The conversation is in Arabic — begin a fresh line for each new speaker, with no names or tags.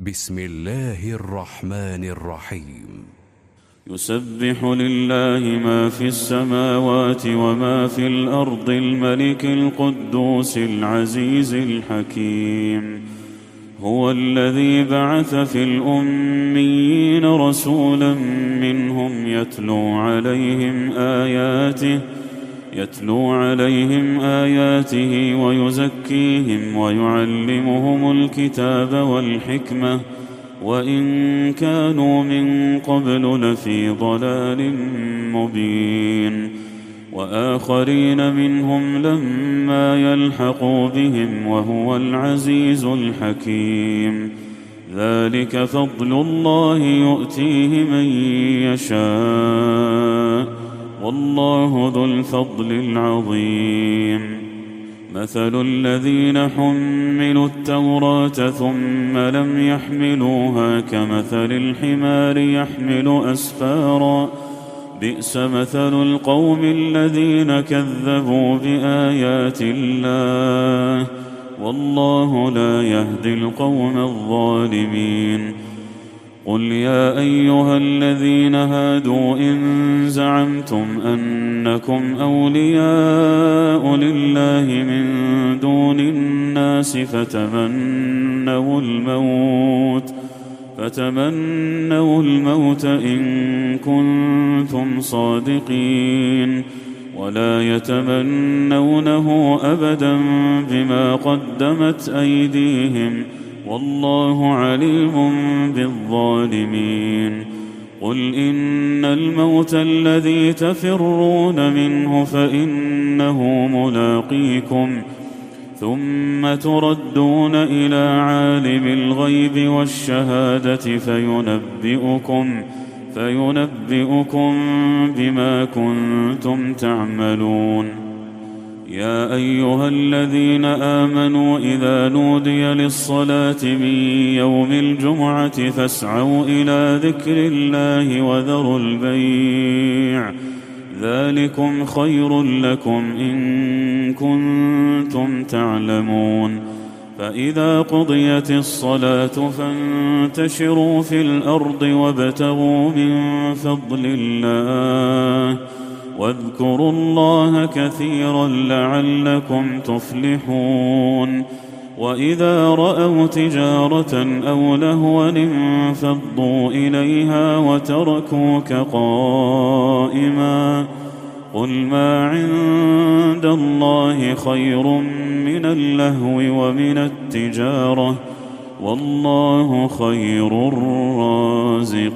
بسم الله الرحمن الرحيم.
يسبح لله ما في السماوات وما في الأرض الملك القدوس العزيز الحكيم. هو الذي بعث في الأميين رسولا منهم يتلو عليهم آياته ويزكيهم ويعلمهم الكتاب والحكمة وإن كانوا من قبل لفي ضلال مبين. وآخرين منهم لما يلحقوا بهم وهو العزيز الحكيم. ذلك فضل الله يؤتيه من يشاء والله ذو الفضل العظيم. مثل الذين حملوا التوراة ثم لم يحملوها كمثل الحمار يحمل أسفارا بئس مثل القوم الذين كذبوا بآيات الله والله لا يهدي القوم الظالمين. قل يا أيها الذين هادوا إن زعمتم أنكم أولياء لله من دون الناس فتمنوا الموت إن كنتم صادقين ولا يتمنونه أبدا بما قدمت أيديهم والله عليم بالظالمين. قل إن الموت الذي تفرون منه فإنه ملاقيكم ثم تردون إلى عالم الغيب والشهادة فينبئكم بما كنتم تعملون. يا أيها الذين آمنوا إذا نودي للصلاة من يوم الجمعة فاسعوا إلى ذكر الله وذروا البيع ذلكم خير لكم إن كنتم تعلمون. فإذا قضيت الصلاة فانتشروا في الأرض وابتغوا من فضل الله واذكروا الله كثيرا لعلكم تفلحون. وإذا رأوا تجارة أو لهوا انفضوا إليها وتركوك قائما قل ما عند الله خير من اللهو ومن التجارة والله خير الرازقين.